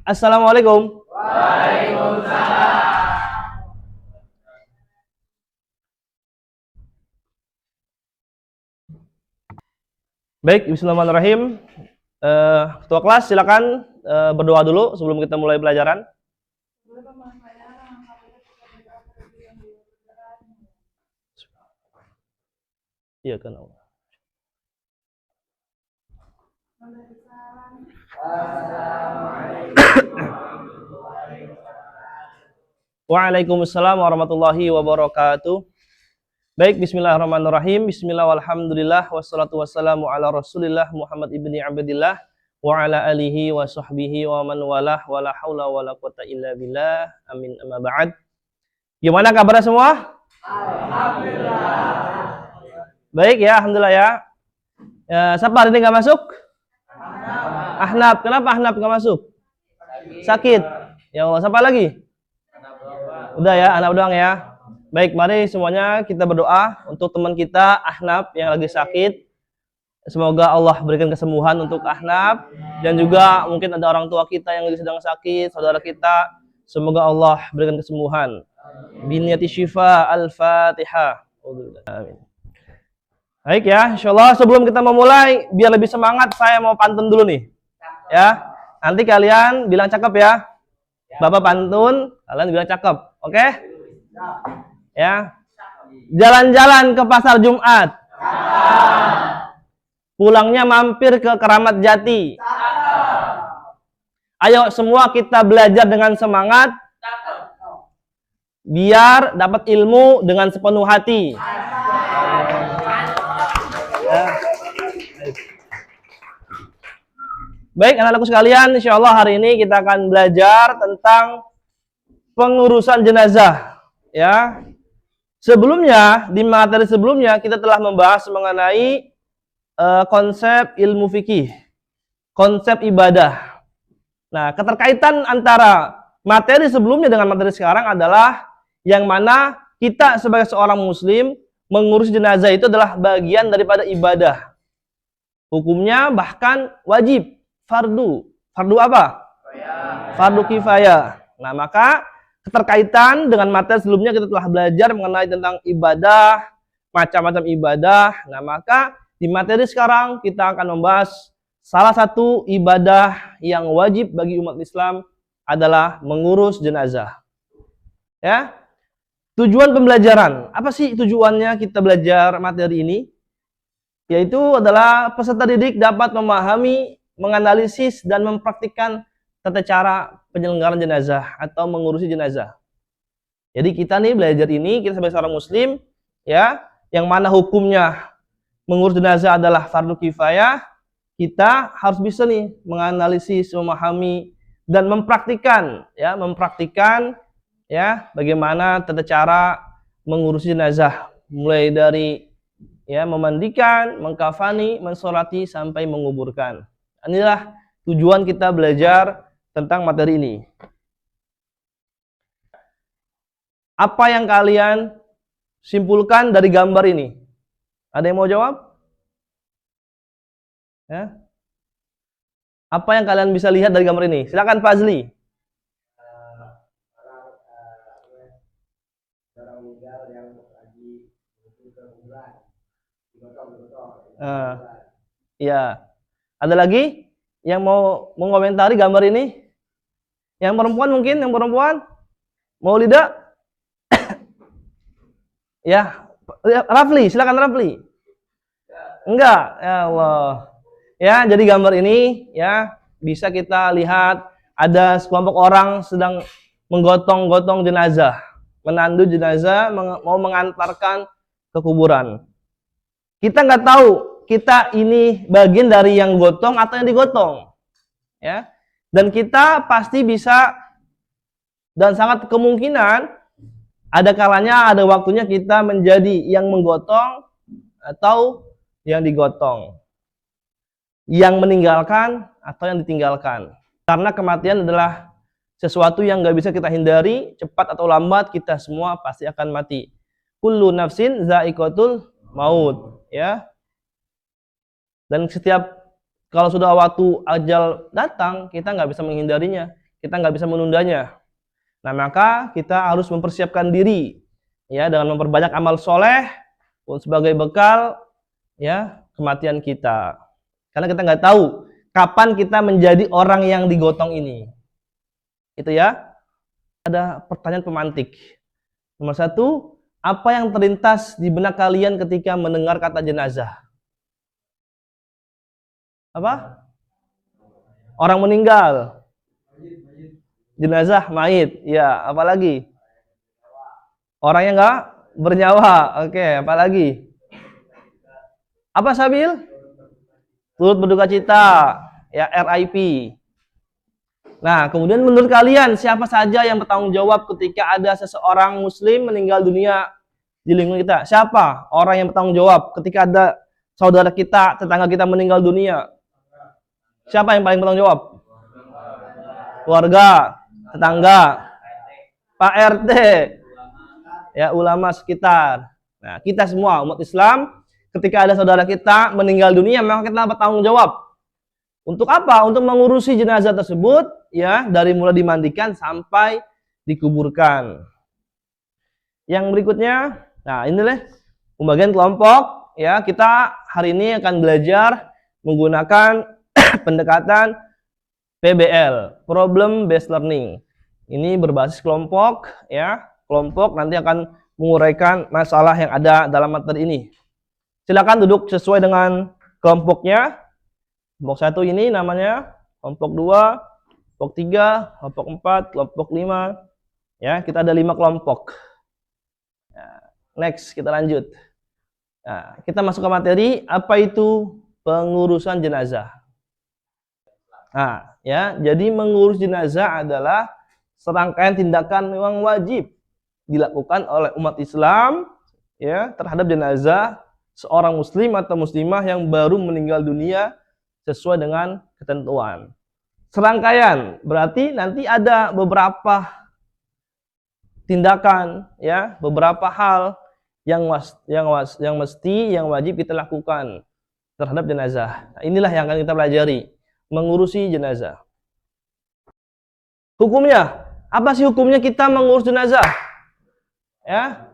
Assalamualaikum. Baik, bismillahirrahmanirrahim. Ketua kelas silakan berdoa dulu sebelum kita mulai pelajaran. Iya kan Allah. Waalaikumsalam warahmatullahi wabarakatuh. Baik, bismillahirrahmanirrahim. Bismillah walhamdulillah wassalatu wassalamu ala Rasulillah Muhammad ibni Abdillah wa ala alihi wa sahbihi wa man walah wala haula wala quwata illa billah. Amin amma ba'd. Gimana kabarnya semua? Alhamdulillah. Baik ya, alhamdulillah ya. Siapa hari ini nggak masuk? Ahnaf. Kenapa Ahnaf nggak masuk? Sakit. Ya Allah, siapa lagi? Udah ya, Ahnaf doang ya. Baik, mari semuanya kita berdoa untuk teman kita Ahnaf yang lagi sakit. Semoga Allah berikan kesembuhan untuk Ahnaf, dan juga mungkin ada orang tua kita yang sedang sakit, saudara kita. Semoga Allah berikan kesembuhan. Biniyati syifa al-Fatihah. Amin. Baik ya, insyaallah sebelum kita memulai, biar lebih semangat, saya mau pantun dulu nih. Ya, nanti kalian bilang cakep ya. Bapak pantun, kalian bilang cakep. Oke? Ya. Jalan-jalan ke pasar Jumat. Pulangnya mampir ke Keramat Jati. Ayo semua kita belajar dengan semangat. Biar dapat ilmu dengan sepenuh hati. Ya. Baik, anak-anakku sekalian, insyaallah hari ini kita akan belajar tentang pengurusan jenazah. Ya. Sebelumnya, di materi sebelumnya kita telah membahas mengenai konsep ilmu fikih, konsep ibadah. Nah, keterkaitan antara materi sebelumnya dengan materi sekarang adalah yang mana kita sebagai seorang muslim mengurus jenazah itu adalah bagian daripada ibadah. Hukumnya bahkan wajib, fardu. Fardu apa? Fardu kifayah. Nah, maka keterkaitan dengan materi sebelumnya kita telah belajar mengenai tentang ibadah, macam-macam ibadah. Nah, maka di materi sekarang kita akan membahas salah satu ibadah yang wajib bagi umat Islam adalah mengurus jenazah. Ya. Tujuan pembelajaran. Apa sih tujuannya kita belajar materi ini? Yaitu adalah peserta didik dapat memahami, menganalisis dan mempraktikkan tata cara penyelenggaraan jenazah atau mengurusi jenazah. Jadi kita nih belajar ini, kita sebagai seorang muslim ya, yang mana hukumnya mengurus jenazah adalah fardu kifayah, kita harus bisa nih menganalisis, memahami dan mempraktikkan ya bagaimana tata cara mengurusi jenazah, mulai dari ya memandikan, mengkafani, mensolati sampai menguburkan. Inilah tujuan kita belajar tentang materi ini. Apa yang kalian simpulkan dari gambar ini? Ada yang mau jawab? Ya. Apa yang kalian bisa lihat dari gambar ini? Silakan Fazli. Ya. Ada lagi yang mau mengomentari gambar ini? Yang perempuan mungkin, yang perempuan? Mau lidah? Ya, Rafli, silakan Rafli. Enggak, ya Allah. Ya, jadi gambar ini ya bisa kita lihat ada sekelompok orang sedang menggotong-gotong jenazah, menandu jenazah, mau mengantarkan ke kuburan. Kita nggak tahu kita ini bagian dari yang gotong atau yang digotong, ya. Dan kita pasti bisa dan sangat kemungkinan ada kalanya, ada waktunya kita menjadi yang menggotong atau yang digotong, yang meninggalkan atau yang ditinggalkan. Karena kematian adalah sesuatu yang nggak bisa kita hindari, cepat atau lambat kita semua pasti akan mati. Kullu nafsin za'iqatul maut, ya. Dan setiap kalau sudah waktu ajal datang, kita nggak bisa menghindarinya. kita nggak bisa menundanya. Nah, maka kita harus mempersiapkan diri ya dengan memperbanyak amal soleh sebagai bekal ya kematian kita. Karena kita nggak tahu kapan kita menjadi orang yang digotong ini. Itu ya. Ada pertanyaan pemantik. Nomor 1, apa yang terlintas di benak kalian ketika mendengar kata jenazah? Apa? Orang meninggal. Jenazah, mayit. Ya, apalagi? Orang yang nggak bernyawa. Oke, apalagi? Apa Sabil? Turut berduka cita. Ya, RIP. Nah, kemudian menurut kalian siapa saja yang bertanggung jawab ketika ada seseorang muslim meninggal dunia di lingkungan kita? Siapa orang yang bertanggung jawab ketika ada saudara kita, tetangga kita meninggal dunia? Siapa yang paling bertanggung jawab? Keluarga, tetangga, Pak RT, ya ulama sekitar. Nah, kita semua umat Islam ketika ada saudara kita meninggal dunia, maka kita bertanggung jawab. Untuk apa? Untuk mengurusi jenazah tersebut ya, dari mulai dimandikan sampai dikuburkan. Yang berikutnya, nah inilah pembagian kelompok ya. Kita hari ini akan belajar menggunakan pendekatan PBL, Problem Based Learning. Ini berbasis kelompok ya. Kelompok nanti akan menguraikan masalah yang ada dalam materi ini. Silakan duduk sesuai dengan kelompoknya. Kelompok 1 ini namanya, kelompok 2, kelompok 3, kelompok 4, kelompok 5. Ya, kita ada 5 kelompok. Next, kita lanjut. Nah, kita masuk ke materi, apa itu pengurusan jenazah. Nah, ya, jadi mengurus jenazah adalah serangkaian tindakan yang wajib dilakukan oleh umat Islam ya terhadap jenazah seorang muslim atau muslimah yang baru meninggal dunia sesuai dengan ketentuan. Serangkaian berarti nanti ada beberapa tindakan ya, beberapa hal yang wajib kita lakukan terhadap jenazah. Nah, inilah yang akan kita pelajari, mengurusi jenazah. Hukumnya, apa sih hukumnya kita mengurus jenazah? Ya,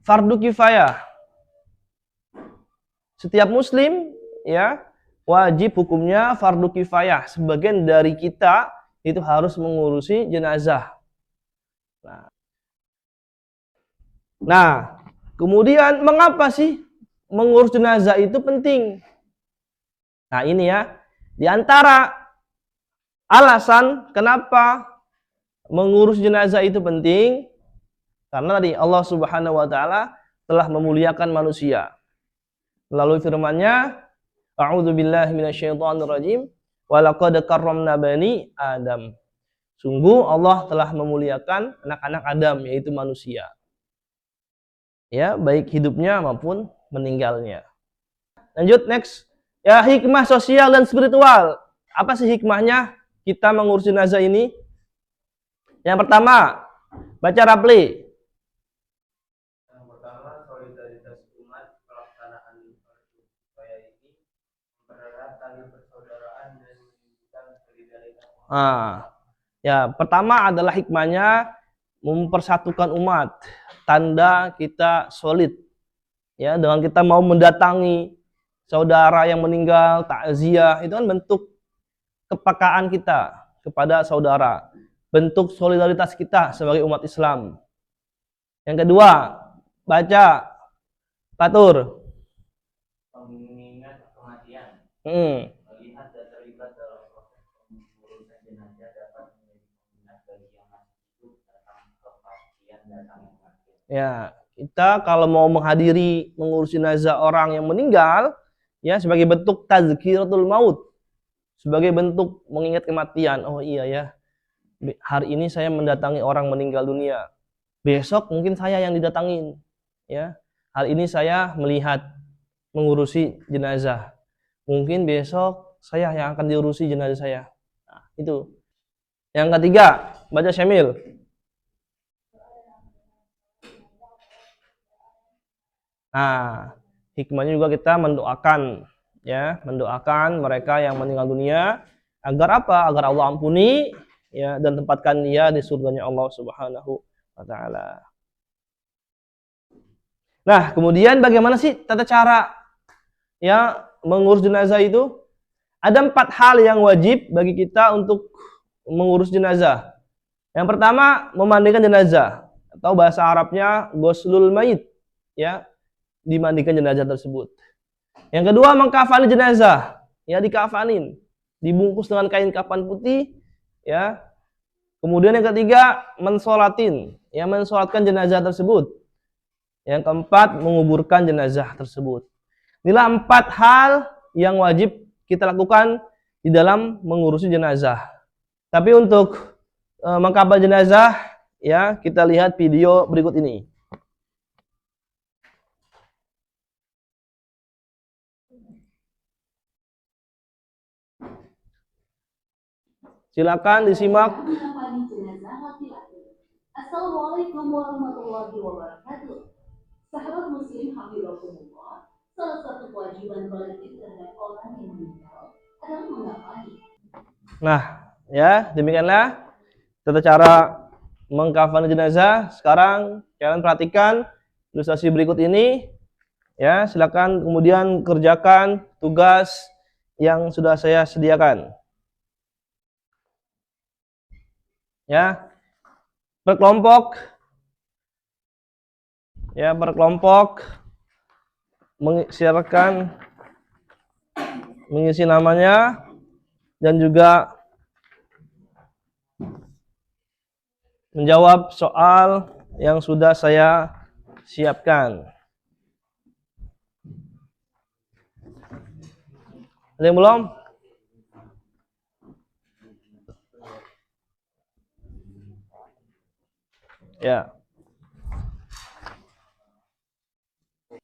fardu kifayah. Setiap muslim ya wajib hukumnya fardu kifayah. Sebagian dari kita itu harus mengurusi jenazah. Nah, kemudian mengapa sih mengurus jenazah itu penting? Nah, ini ya, di antara alasan kenapa mengurus jenazah itu penting, karena tadi Allah Subhanahu wa taala telah memuliakan manusia. Melalui firman-Nya, a'udzubillahi minasyaitonirrajim, wa laqad karramna bani Adam. Sungguh Allah telah memuliakan anak-anak Adam, yaitu manusia. Ya, baik hidupnya maupun meninggalnya. Lanjut next. Ya, hikmah sosial dan spiritual. Apa sih hikmahnya kita mengurus jenazah ini? Yang pertama, baca rapli. Yang pertama, solidaritas umat, pelaksanaan supaya ini mempererat tali persaudaraan dan menunjukkan solidaritas. Ya, pertama adalah hikmahnya mempersatukan umat, tanda kita solid. Ya, dengan kita mau mendatangi saudara yang meninggal, takziah, itu kan bentuk kepekaan kita kepada saudara, bentuk solidaritas kita sebagai umat Islam. Yang kedua, baca Fatur. Mengingat kematian. Melihat dan terlibat dalam proses pengurusan jenazah dapat menjadi pengingat bagi yang masih hidup tentang kepastian datang kematian. Ya, kita kalau mau menghadiri mengurus jenazah orang yang meninggal, ya sebagai bentuk tazkiratul maut, sebagai bentuk mengingat kematian. Oh iya ya, hari ini saya mendatangi orang meninggal dunia, besok mungkin saya yang didatangin. Ya, hari ini saya melihat mengurusi jenazah, mungkin besok saya yang akan diurusi jenazah saya. Nah, itu. Yang ketiga, baca Syamil. Nah, hikmahnya juga kita mendoakan, ya, mendoakan mereka yang meninggal dunia agar apa? Agar Allah ampuni, ya, dan tempatkan dia di surganya Allah Subhanahu wa taala. Nah, kemudian bagaimana sih tata cara ya mengurus jenazah itu? Ada 4 hal yang wajib bagi kita untuk mengurus jenazah. Yang pertama, memandikan jenazah atau bahasa Arabnya ghuslul mayit, ya, dimandikan jenazah tersebut. Yang kedua, mengkafani jenazah, ya, dikafanin, dibungkus dengan kain kafan putih, ya. Kemudian yang ketiga, mensolatin, ya, mensolatkan jenazah tersebut. Yang keempat, menguburkan jenazah tersebut. Inilah 4 hal yang wajib kita lakukan di dalam mengurusi jenazah. Tapi untuk mengkafan jenazah, ya, kita lihat video berikut ini. Silakan disimak. Assalamualaikum warahmatullahi wabarakatuh. Sahabat muslim hafizakumullah, salah satu kewajiban kolektif terhadap orang yang meninggal adalah mengkafani. Nah, ya, demikianlah tata cara mengkafani jenazah. Sekarang kalian perhatikan ilustrasi berikut ini. Ya, silakan kemudian kerjakan tugas yang sudah saya sediakan. Ya, berkelompok, ya, berkelompok mengisyaratkan mengisi namanya dan juga menjawab soal yang sudah saya siapkan. Ada yang belum? Ya.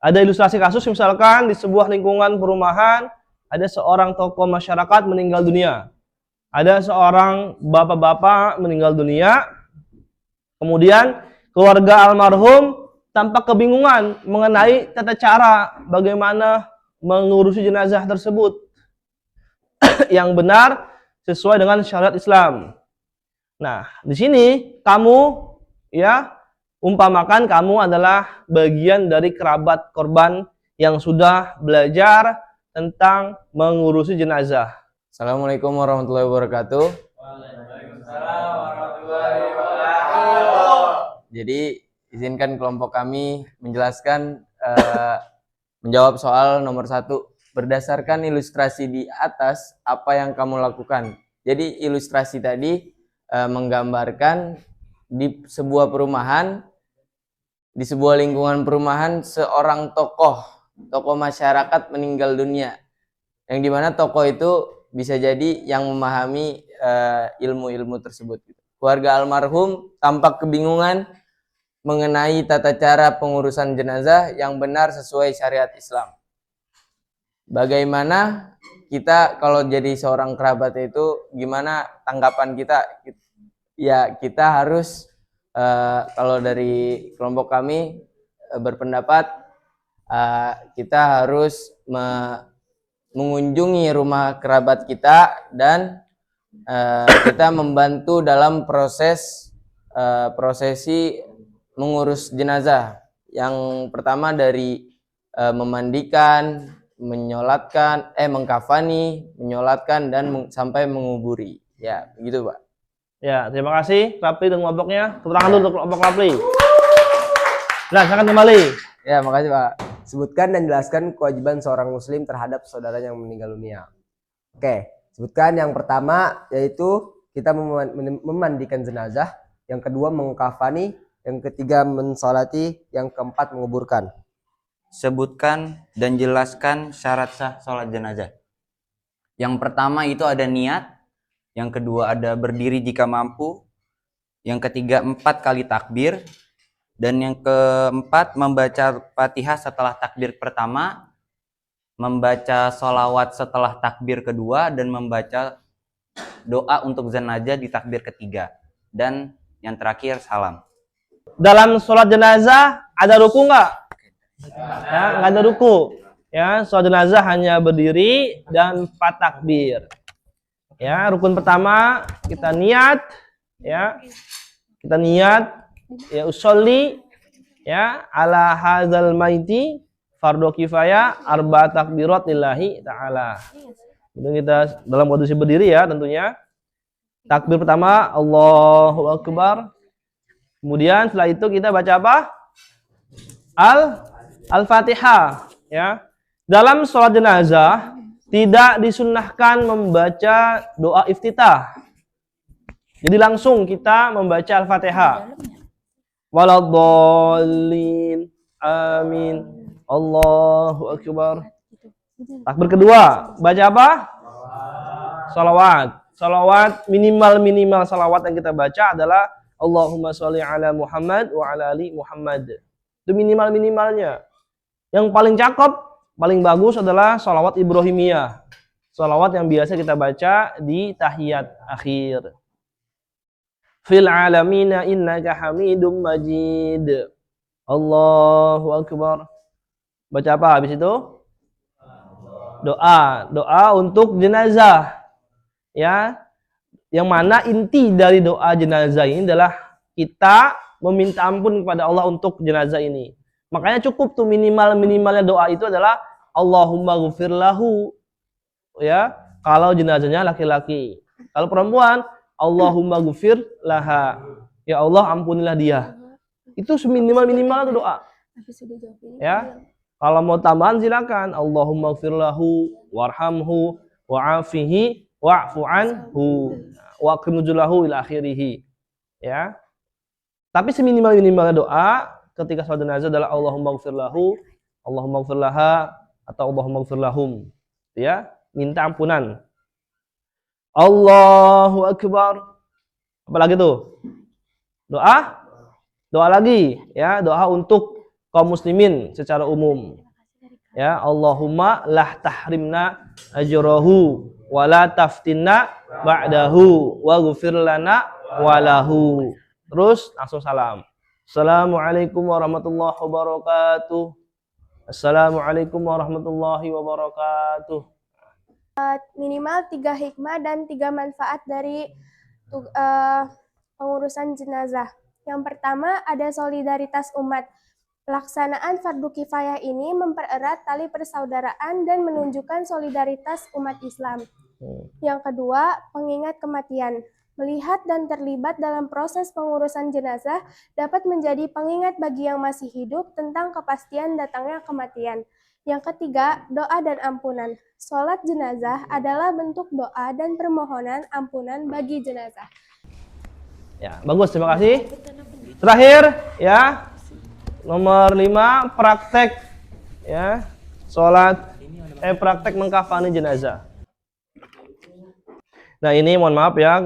Ada ilustrasi kasus misalkan di sebuah lingkungan perumahan ada seorang tokoh masyarakat meninggal dunia. Ada seorang bapak-bapak meninggal dunia. Kemudian keluarga almarhum tampak kebingungan mengenai tata cara bagaimana mengurusi jenazah tersebut yang benar sesuai dengan syariat Islam. Nah, di sini kamu, ya, umpamakan kamu adalah bagian dari kerabat korban yang sudah belajar tentang mengurusi jenazah. Assalamualaikum warahmatullahi wabarakatuh. Waalaikumsalam warahmatullahi wabarakatuh. Jadi izinkan kelompok kami menjelaskan menjawab soal nomor 1 berdasarkan ilustrasi di atas apa yang kamu lakukan. Jadi ilustrasi tadi menggambarkan di sebuah perumahan, di sebuah lingkungan perumahan seorang tokoh masyarakat meninggal dunia, yang dimana tokoh itu bisa jadi yang memahami ilmu-ilmu tersebut. Keluarga almarhum tampak kebingungan mengenai tata cara pengurusan jenazah yang benar sesuai syariat Islam. Bagaimana kita kalau jadi seorang kerabat itu, gimana tanggapan kita? Ya, kita harus kalau dari kelompok kami berpendapat kita harus mengunjungi rumah kerabat kita dan kita membantu dalam prosesi mengurus jenazah. Yang pertama dari memandikan, menyolatkan, mengkafani, menyolatkan dan sampai menguburi. Ya, begitu, Pak. Ya, terima kasih Rapli dan kelompoknya. Tepuk tangan dulu untuk kelompok Rapli. Nah, silakan kembali. Ya, makasih, Pak. Sebutkan dan jelaskan kewajiban seorang muslim terhadap saudaranya yang meninggal dunia. Oke, sebutkan yang pertama yaitu kita memandikan jenazah, yang kedua mengkafani, yang ketiga mensolati, yang keempat menguburkan. Sebutkan dan jelaskan syarat sah sholat jenazah. Yang pertama itu ada niat, yang kedua ada berdiri jika mampu, yang ketiga 4 kali takbir, dan yang keempat membaca Fatihah setelah takbir pertama, membaca sholawat setelah takbir kedua, dan membaca doa untuk jenazah di takbir ketiga, dan yang terakhir salam. Dalam sholat jenazah ada ruku nggak? Ya, nggak ada ruku. Ya, sholat jenazah hanya berdiri dan 4 takbir. Ya, rukun pertama kita niat, ya. Kita niat ya usolli ya ala hadzal maiti fardhu kifayah arba takbirat lillahi taala. Kemudian kita dalam posisi berdiri ya tentunya. Takbir pertama Allahu akbar. Kemudian setelah itu kita baca apa? Al-Fatihah ya. Dalam sholat jenazah tidak disunnahkan membaca doa iftitah. Jadi langsung kita membaca Al-Fatihah. Waladhdallin. Amin. Allahu akbar. Takbir kedua, baca apa? Salawat. Salawat minimal salawat yang kita baca adalah Allahumma sholli ala Muhammad wa ala ali Muhammad. Itu minimalnya. Yang paling cakep, paling bagus adalah salawat Ibrahimiyah. Salawat yang biasa kita baca di tahiyat akhir. Fil alamina innaka hamidum majid. Allahu akbar. Baca apa habis itu? Doa untuk jenazah. Ya. Yang mana inti dari doa jenazah ini adalah kita meminta ampun kepada Allah untuk jenazah ini. Makanya cukup tuh minimalnya doa itu adalah Allahumma ghfir lahu. Ya, kalau jenazahnya laki-laki. Kalau perempuan Allahumma ghfir laha. Ya Allah ampunilah dia. Itu seminimal tuh doa. Ya. Kalau mau tambahan silakan. Allahumma ghfir lahu warhamhu wa'afihi wa'fu anhu wa qim nuzulahu ila akhirih. Ya. Tapi seminimal doa ketika sholat jenazah adalah Allahumma ghfir lahu, Allahumma ghfir laha atau Allahumma ghfir lahum. Ya, minta ampunan. Allahu akbar. Apalagi tuh? Doa lagi ya, doa untuk kaum muslimin secara umum. Ya, Allahumma lah tahrimna ajrahu wa la taftinna ba'dahu wa ghfir lana walahu. Terus langsung salam. Assalamualaikum warahmatullahi wabarakatuh. Assalamualaikum warahmatullahi wabarakatuh. Minimal 3 hikmah dan 3 manfaat dari pengurusan jenazah. Yang pertama ada solidaritas umat. Pelaksanaan fardu kifayah ini mempererat tali persaudaraan dan menunjukkan solidaritas umat Islam. Yang kedua, pengingat kematian. Melihat dan terlibat dalam proses pengurusan jenazah dapat menjadi pengingat bagi yang masih hidup tentang kepastian datangnya kematian. Yang ketiga, doa dan ampunan. Sholat jenazah adalah bentuk doa dan permohonan ampunan bagi jenazah. Ya, bagus, terima kasih. Terakhir, ya, nomor 5, praktek, ya, praktek mengkafani jenazah. Nah ini mohon maaf ya,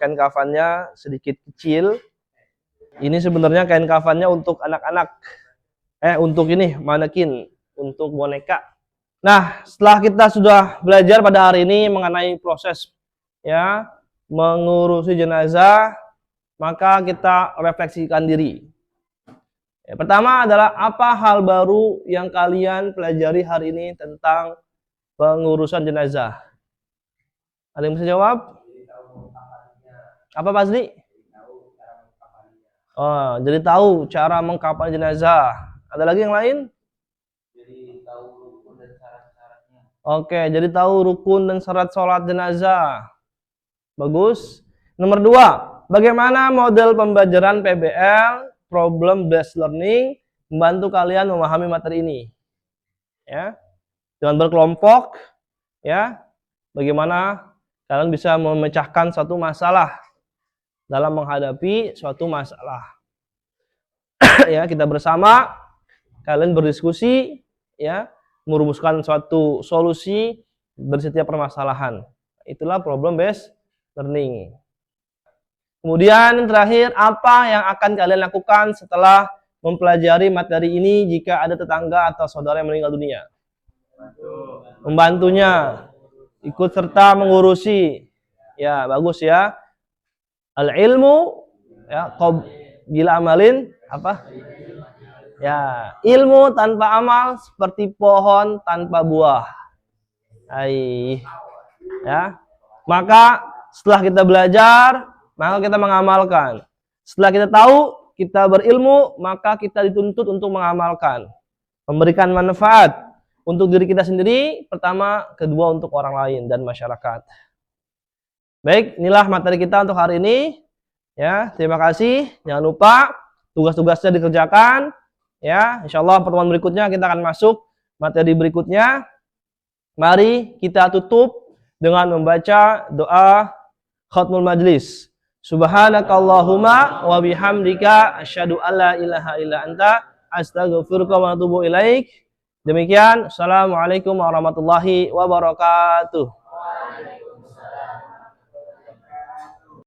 kain kafannya sedikit kecil. Ini sebenarnya kain kafannya untuk anak-anak. Untuk ini manekin, untuk boneka. Nah setelah kita sudah belajar pada hari ini mengenai proses ya mengurusi jenazah, maka kita refleksikan diri. Pertama adalah apa hal baru yang kalian pelajari hari ini tentang pengurusan jenazah? Ada yang bisa jawab? Apa Pak Zli? Oh, jadi tahu cara mengkafani jenazah. Ada lagi yang lain? Jadi tahu rukun dan syarat-syaratnya. Oke, jadi tahu rukun dan syarat sholat jenazah. Bagus. Nomor 2, bagaimana model pembelajaran PBL, problem based learning, membantu kalian memahami materi ini. Ya. Dengan berkelompok, ya. Bagaimana kalian bisa memecahkan suatu masalah dalam menghadapi suatu masalah. Ya, kita bersama, kalian berdiskusi, ya, merumuskan suatu solusi dari setiap permasalahan. Itulah problem based learning. Kemudian terakhir, apa yang akan kalian lakukan setelah mempelajari materi ini jika ada tetangga atau saudara yang meninggal dunia? Membantunya. Ikut serta mengurusi. Ya, bagus ya. Al-ilmu ya, bila amalin apa? Ya, ilmu tanpa amal seperti pohon tanpa buah. Ya. Maka setelah kita belajar, maka kita mengamalkan. Setelah kita tahu, kita berilmu, maka kita dituntut untuk mengamalkan. Memberikan manfaat untuk diri kita sendiri, pertama, kedua untuk orang lain dan masyarakat. Baik, inilah materi kita untuk hari ini. Ya, terima kasih. Jangan lupa tugas-tugasnya dikerjakan. Ya, insyaallah pertemuan berikutnya kita akan masuk materi berikutnya. Mari kita tutup dengan membaca doa khatmul majlis. Subhanakallahumma wa bihamdika asyhadu an la ilaha illa anta astaghfiruka wa atubu ilaik. Demikian, assalamualaikum warahmatullahi wabarakatuh.